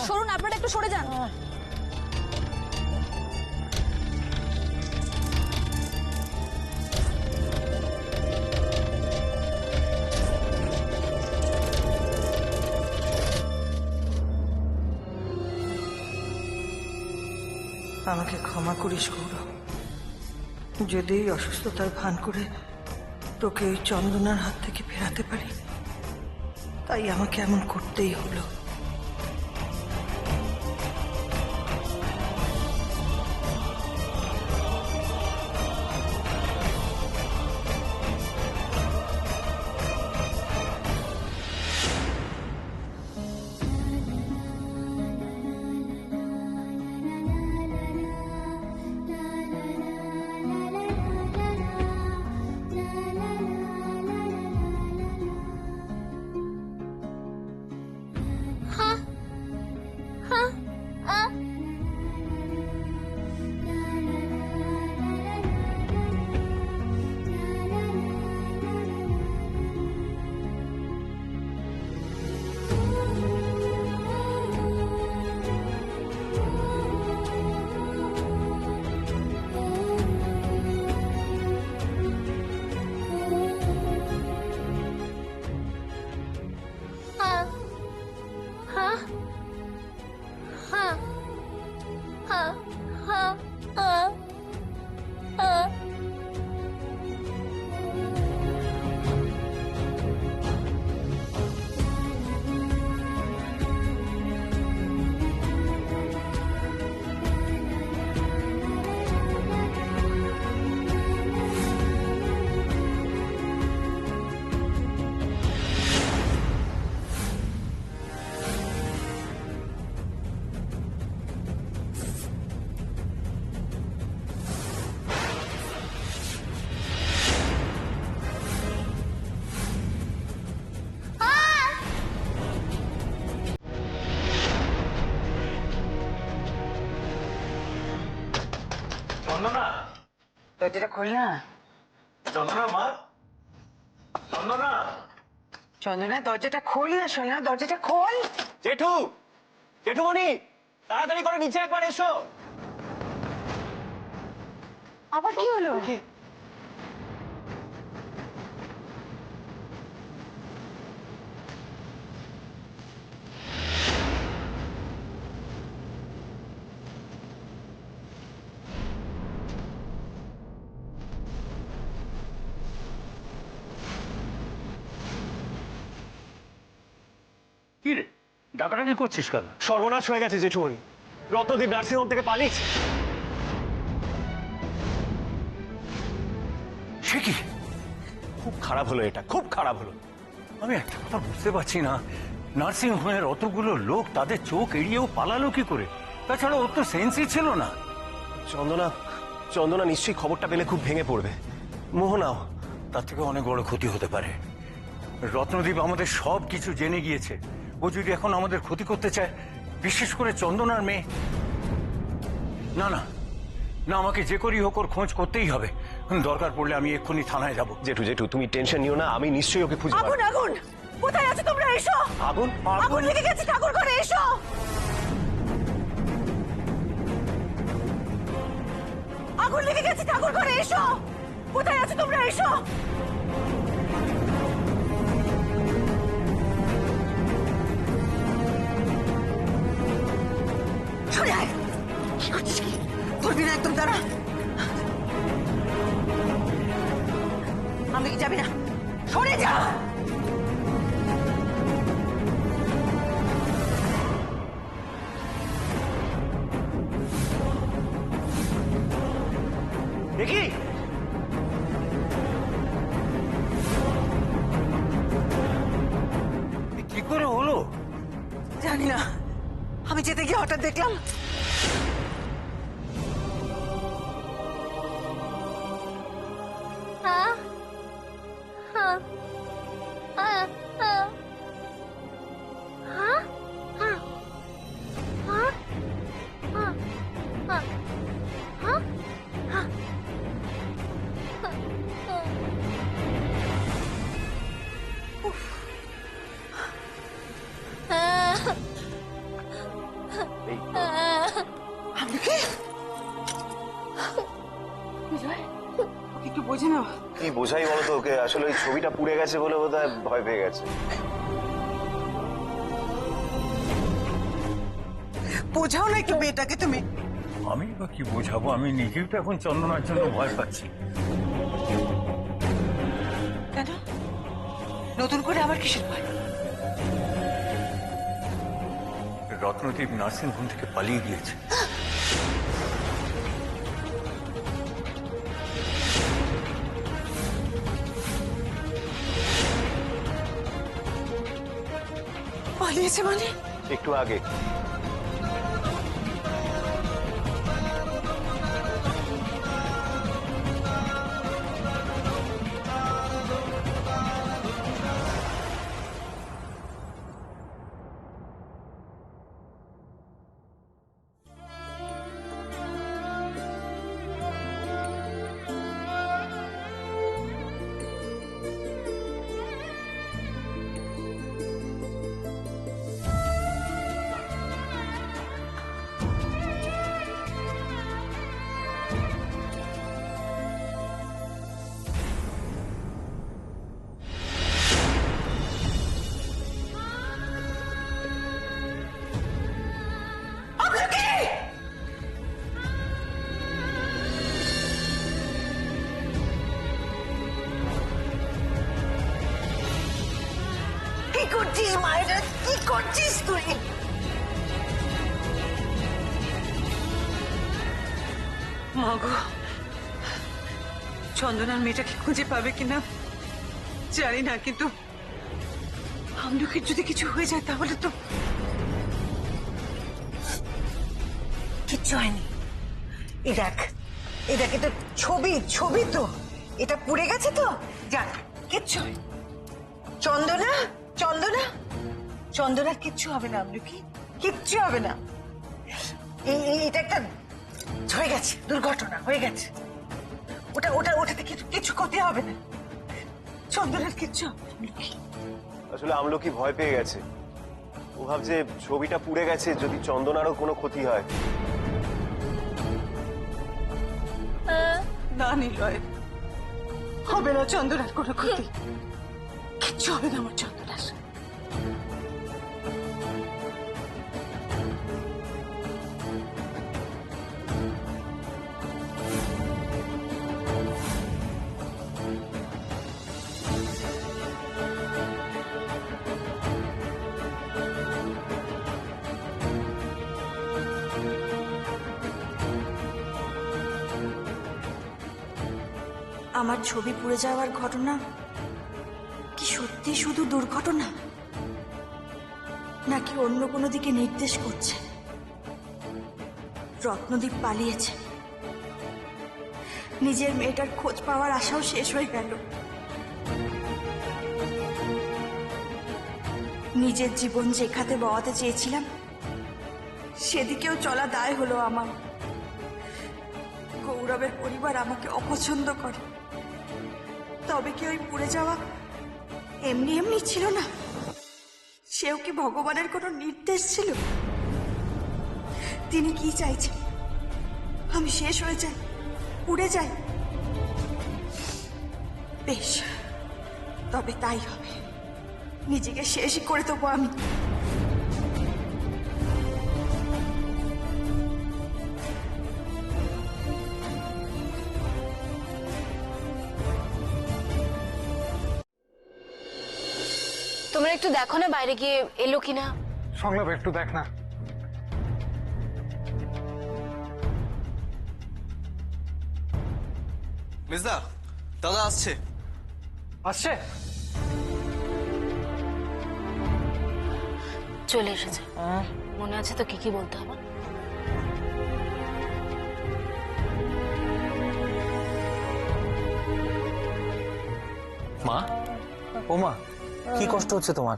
সরুন, আপনারা একটু সরে যান। আমাকে ক্ষমা করিস গৌরব, যদি এই অসুস্থতার ভান করে তোকে ওই চন্দনার হাত থেকে ফেরাতে পারি, তাই আমাকে এমন করতেই হলো। চন্দনা, দরজাটা খোল না। চন্দনা মা, চন্দনা। চন্দনা, দরজাটা খোল না সোনা, দরজাটা খোল। জেঠু, জেঠুমণি, তাড়াতাড়ি করে নিচে একবার এসো। আবার কি হলো? কি রে, ডাকাডাকি করছিস কেন? সর্বনাশ হয়ে গেছে জেঠুমণি, রত্নদীপ নার্সিংহোম থেকে পালিয়েছে। সে কি? খুব খারাপ হলো, এটা খুব খারাপ হলো। আমি একটা কথা বুঝতে পারছি না, নার্সিং হোমের অতগুলো লোক তাদের চোখ এড়িয়েও পালালো কি করে? তাছাড়া ওর তো সেন্সই ছিল না। চন্দনা, চন্দনা নিশ্চয়ই খবরটা পেলে খুব ভেঙে পড়বে। মোহনাও। তার থেকে অনেক বড় ক্ষতি হতে পারে। রত্নদীপ আমাদের সব কিছু জেনে গিয়েছে। ও যদি এখন আমাদের ক্ষতি করতে চায়, বিশেষ করে চন্দনার মেয়ে, না না না, আমাকে যে করেই হোক ওর খোঁজ করতেই হবে। দরকার পড়লে আমি এক্ষুনি থানায় যাব। জেঠু, জেঠু তুমি টেনশন নিও না, আমি নিশ্চয়ই ওকে খুঁজে পাবো। আগুন, আগুন! কোথায় আছো তোমরা? এসো! আগুন? আগুন লেগে গেছে ঠাকুর ঘরে, এসো! আগুন লেগে গেছে ঠাকুর ঘরে, এসো! কোথায় আছো তোমরা? এসো! সরে আয়! কি করছিস কি? ধরবি না, একদম দাঁড়া। আমি কি যাবি না? সরে যা! দেখি কি করে হলো? জানি না, আমি যেতে গিয়ে হঠাৎ দেখলাম এই ওকে একটু বোঝে না। কি বোঝাই বলো তো ওকে, আসলে ওই ছবিটা পুড়ে গেছে বলে বোধহয় ভয় পেয়ে গেছে। বোঝাও না একটু মেয়েটাকে তুমি। আমি বা কি বোঝাবো, আমি নিজেও তো এখন চন্দনার জন্য ভয় পাচ্ছি। কেন নতুন করে আবার কিসের ভয়? রত্নদীপ নার্সিং হোম থেকে পালিয়ে গিয়েছে। পালিয়েছে মানে? একটু আগে। কি করছিস মায়েরা, কি করছিস তুই? মা গো, চন্দনার মেয়েটাকে খুঁজে পাবে কিনা জানি না, কিন্তু আমলকির যদি কিছু হয়ে যায় তাহলে তো। কিচ্ছু হয়নি। এই দেখ, এই দেখ, এটা ছবি, ছবি তো। এটা পুড়ে গেছে তো, যাক কিচ্ছু হয়নি। চন্দনা, চন্দনা, চন্দনার কিচ্ছু হবে না আমলকি, কিচ্ছু হবে না। এটা একটা হয়ে গেছে, দুর্ঘটনা হয়ে গেছে। ওটাতে কিছু ক্ষতি হবে না। চন্দনার কিচ্ছু হবে না আমলকি। আসলে আমলকি ভয় পেয়ে গেছে, ও ভাবছে ছবিটা পুড়ে গেছে, যদি চন্দনারও কোনো ক্ষতি হয়। না নিলয়, হবে না চন্দনার কোনো ক্ষতি, কিচ্ছু হবে না আমার চন্দনার। আমার ছবি পুড়ে যাওয়ার ঘটনা কি সত্যি শুধু দুর্ঘটনা, নাকি অন্য কোনো দিকে নির্দেশ করছে? রত্নদীপ পালিয়েছে, নিজের মেয়েটার খোঁজ পাওয়ার আশাও শেষ হয়ে গেল। নিজের জীবন যে খাতে বওয়াতে চেয়েছিলাম সেদিকেও চলা দায় হলো আমার। গৌরবের পরিবার আমাকে অপছন্দ করে, তবে কি ওই পুড়ে যাওয়া এমনি এমনি ছিল না? সেও কি ভগবানের কোনো নির্দেশ ছিল? তিনি কি চাইছেন? আমি শেষ হয়ে যাই, পুড়ে যাই? বেশ, তবে তাই হবে। নিজেকে শেষই করে দেবো আমি। তোমরা একটু দেখো না বাইরে গিয়ে এলো কিনা। সংলাপ একটু দেখ না। মির্জা, দাদা আসছে। আসছে? চলে এসেছে। মনে আছে তো কি কি বলতে হবে? মা, ও মা, কি কষ্ট হচ্ছে তোমার?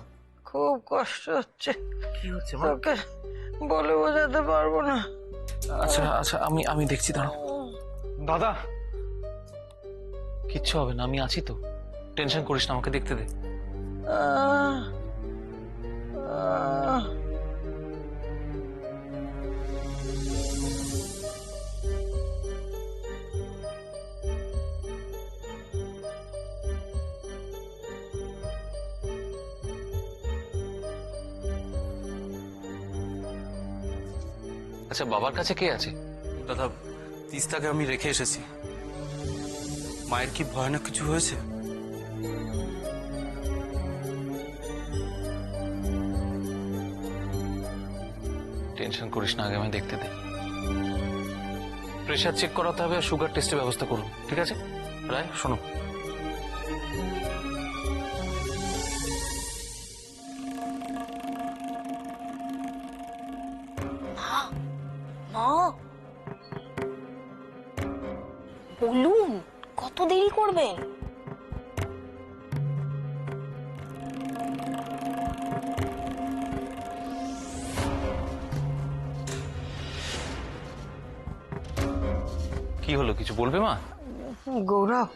খুব কষ্ট হচ্ছে, কি হচ্ছে মা? তোকে বলে বোঝাতে পারবো না। আচ্ছা আচ্ছা, আমি দেখছি, দাঁড়াও। দাদা, কিচ্ছু হবে না, আমি আছি তো, টেনশন করিস না, আমাকে দেখতে দে। আহ, আহ, আচ্ছা বাবার কাছে কে আছে? দাদা, তিস্তাকে আমি রেখে এসেছি। মায়ের কি ভয়ানক কিছু হয়েছে? টেনশন করিস না, আগে আমি দেখতে দে। প্রেশার চেক করাতে হবে আর সুগার টেস্টের ব্যবস্থা করুন, ঠিক আছে? রায় শোনো, মা বলুন, কত দেরি করবেন? কি হলো, কিছু বলবে মা? গৌরব,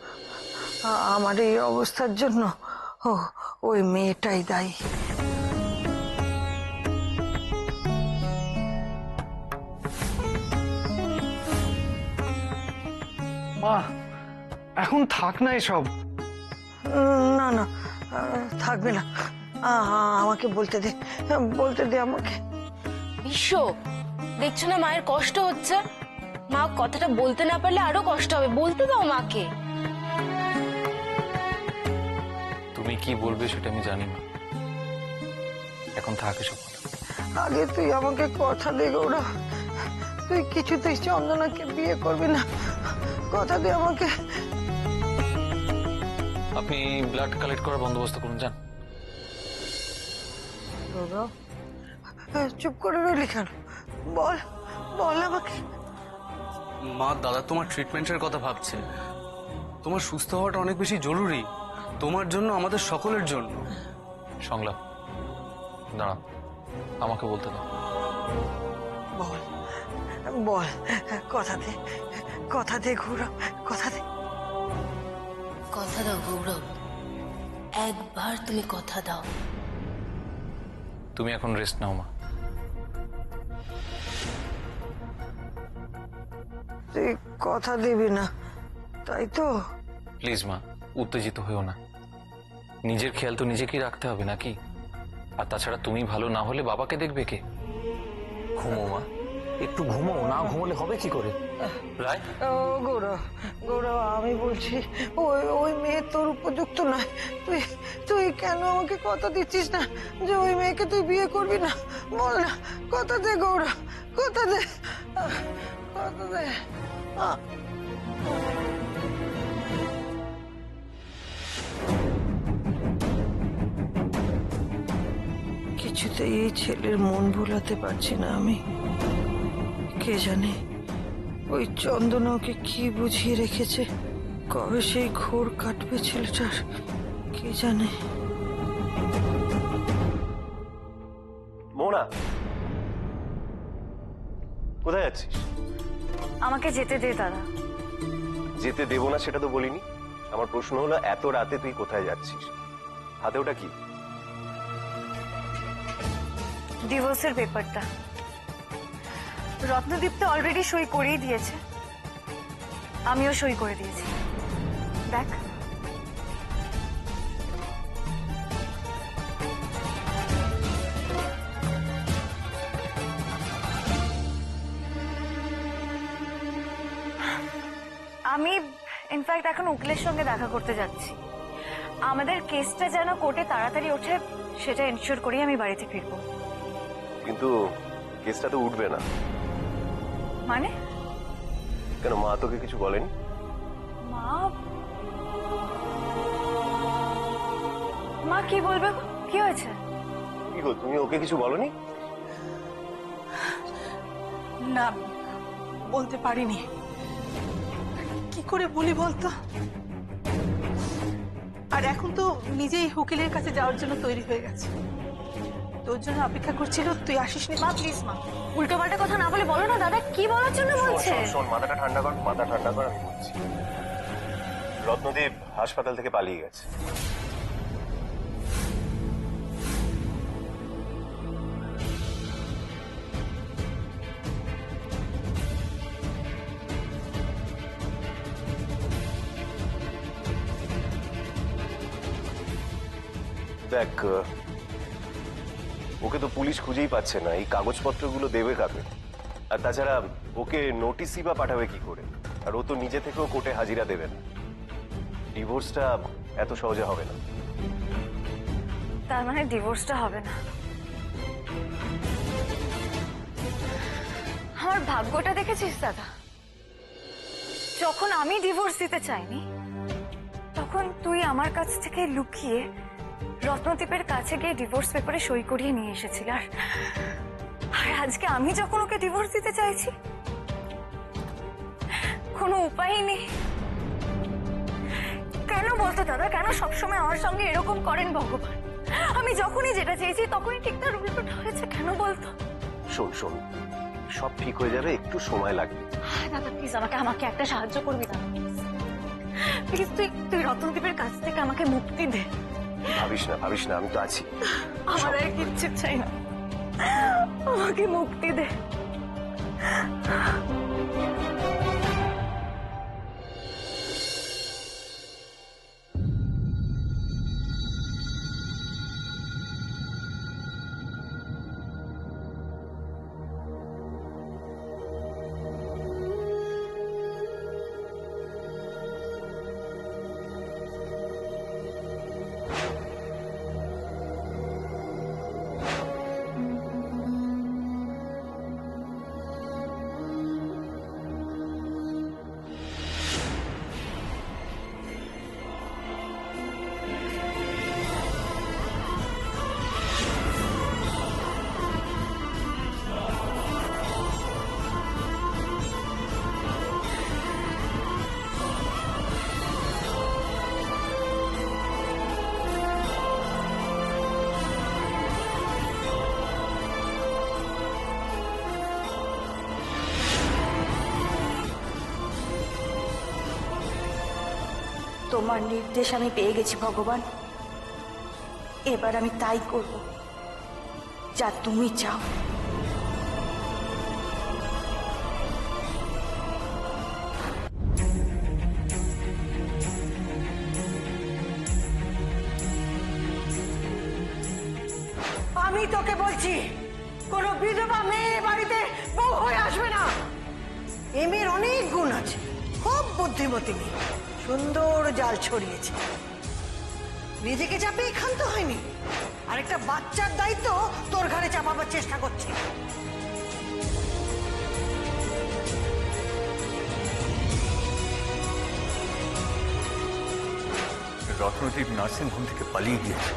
আমার এই অবস্থার জন্য ওই মেয়েটাই দায়ী। মা, এখন থাক না এসব। না না, থাকবে না। আমাকে বলতে দে, আমাকে। বিশ্ব, দেখছো না মায়ের কষ্ট হচ্ছে? মা কথাটা বলতে না পারলে আরো কষ্ট হবে, বলতে দাও মাকে। তুমি কি বলবে সেটা আমি জানি না, এখন থাক এসব কথা। আগে তুই আমাকে কথা দে গৌরব, তুই কিছুতেই চন্দনাকে বিয়ে করবি না, কথা দে আমাকে। আপনি ব্লাড কালেক্ট করার বন্দোবস্ত করুন, যান। গৌরব, চুপ করে রইলি কেন? বল বল আমাকে। মা, দাদা তোমার ট্রিটমেন্টের কথা ভাবছে। তোমার সুস্থ হওয়াটা অনেক বেশি জরুরি, তোমার জন্য, আমাদের সকলের জন্য। সংলাপ, দাঁড়ান, আমাকে বলতে দাও। বল বল, কথা দে গৌরব, কথা দে। কথা দাও গৌরব, একবার তুমি কথা দাও। তুমি এখন রেস্ট নাও মা। তুই কথা দিবি না, তাই তো? প্লিজ মা, উত্তেজিত হয়েও না। নিজের খেয়াল তো নিজেকেই রাখতে হবে নাকি? আর তাছাড়া তুমি ভালো না হলে বাবাকে দেখবে কে? ঘুমো মা, একটু ঘুমো, না ঘুমোলে হবে কি করে? রায়, ও গৌরব, আমি বলছি ওই মেয়ে তোর উপযুক্ত নয়। তুই কেন আমাকে কথা দিচ্ছিস না যে ওই মেয়েকে তুই বিয়ে করবি না? বল না, কথা দে গৌরব, কথা দে। কিছুতেই এই ছেলের মন ভোলাতে পারছি না আমি। কে জানে ওই চন্দনা ওকে কি বুঝিয়ে রেখেছে, কবে সেই ঘোর কাটবে ছেলেটার, কে জানে। মোনা, কোথায় যাচ্ছিস? আমাকে যেতে দে দাদা। যেতে দেবো না সেটা তো বলিনি। আমার প্রশ্ন হলো, এত রাতে তুই কোথায় যাচ্ছিস? হাতে ওটা কি? ডিভোর্সের পেপারটা। রত্নদীপ তো অলরেডি সই করেই দিয়েছে, আমিও সই করে দিয়েছি। দেখ। আমি ইনফ্যাক্ট এখন উকিলের সঙ্গে দেখা করতে যাচ্ছি। আমাদের কেসটা যেন কোর্টে তাড়াতাড়ি ওঠে সেটা এনশিওর করেই আমি বাড়িতে ফিরবো। কিন্তু কেসটা তো উঠবে না। মানে? কেন, মা তোকে কিছু বলেনি? মা মা কি বলবে? কি হয়েছে? কি গো, তুমি ওকে কিছু বলনি? না, বলতে পারিনি। কি করে বলি বলতো? আর এখন তো নিজেই উকিলের কাছে যাওয়ার জন্য তৈরি হয়ে গেছে। তোর জন্য অপেক্ষা করছিল, তুই আসিসনি। মা প্লিজ, মা উল্টো পাল্টা কথা না বলে বলো না দাদা, কি বলার জন্য বলছে? শোন, মাথাটা ঠান্ডা কর, আমি বলছি। রত্নদীপ হাসপাতাল থেকে পালিয়ে গেছে। দেখ, ওকে তো পুলিশ খুঁজেই পাচ্ছে না, এই কাগজপত্রগুলো দেবে কাকে? আর তাছাড়া ওকে নোটিশই বা পাঠাবে কি করে? আর ও তো নিজে থেকেও কোর্টে হাজিরা দেবে না। ডিভোর্সটা এত সহজে হবে না। তার মানে ডিভোর্সটা হবে না? আমার ভাগ্যটা দেখেছিস দাদা, যখন আমি ডিভোর্স দিতে চাইনি তখন তুই আমার কাছ থেকে লুকিয়ে রত্নদ্বীপের কাছে গিয়ে ডিভোর্স পেপারে সই করিয়ে নিয়ে এসেছিল। আর আজকে আমি যখন ওকে ডিভোর্স দিতে চাইছি কোনো উপায়ই নেই। কেন বলতো দাদা, কেন সবসময় আমার সঙ্গে এরকম করেন ভগবান? আমি যখনই যেটা চেয়েছি তখনই ঠিক তার উল্টোটা হয়েছে, কেন বলতো? শোন শোন, সব ঠিক হয়ে যাবে, একটু সময় লাগবে। দাদা প্লিজ আমাকে আমাকে একটা সাহায্য করবি দাদা, প্লিজ তুই রত্নদ্বীপের কাছ থেকে আমাকে মুক্তি দে। ভাবিস না, আমি তো আছি। আমার আর কিচ্ছু চাই না, আমাকে মুক্তি দে। তোমার নির্দেশ আমি পেয়ে গেছি ভগবান, এবার আমি তাই করব যা তুমি চাও। আমি তোকে বলছি, কোনো বিধবা মেয়ে বাড়িতে বউ হয়ে আসবে না। এ মেয়ের অনেক গুণ আছে, খুব বুদ্ধিমতী মেয়ে, সুন্দর জাল ছড়িয়েছে। নিজেকে চাপিয়ে ক্ষান্ত হয়নি, আর একটা বাচ্চার দায়িত্ব তোর ঘাড়ে চাপাবার চেষ্টা করছে। রত্নদ্বীপ নার্সিং হোম থেকে পালিয়ে গিয়েছে।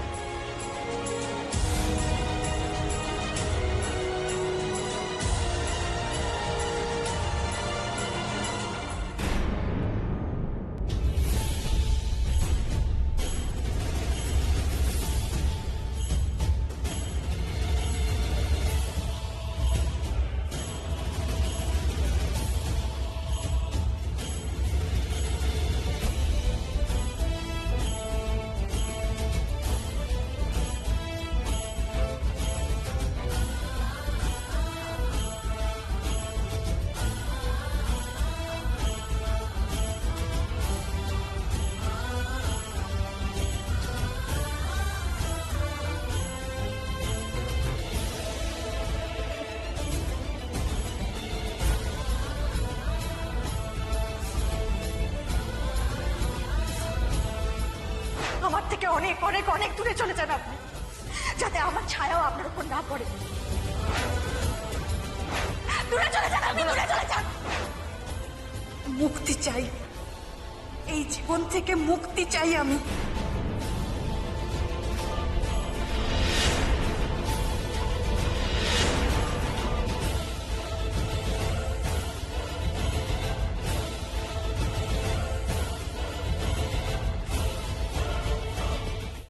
আমার থেকে অনেক অনেক অনেক দূরে চলে যান আপনি, যাতে আমার ছায়াও আপনার উপর না পড়ে। দূরে চলে যান, আপনি দূরে চলে যান। মুক্তি চাই, এই জীবন থেকে মুক্তি চাই আমি।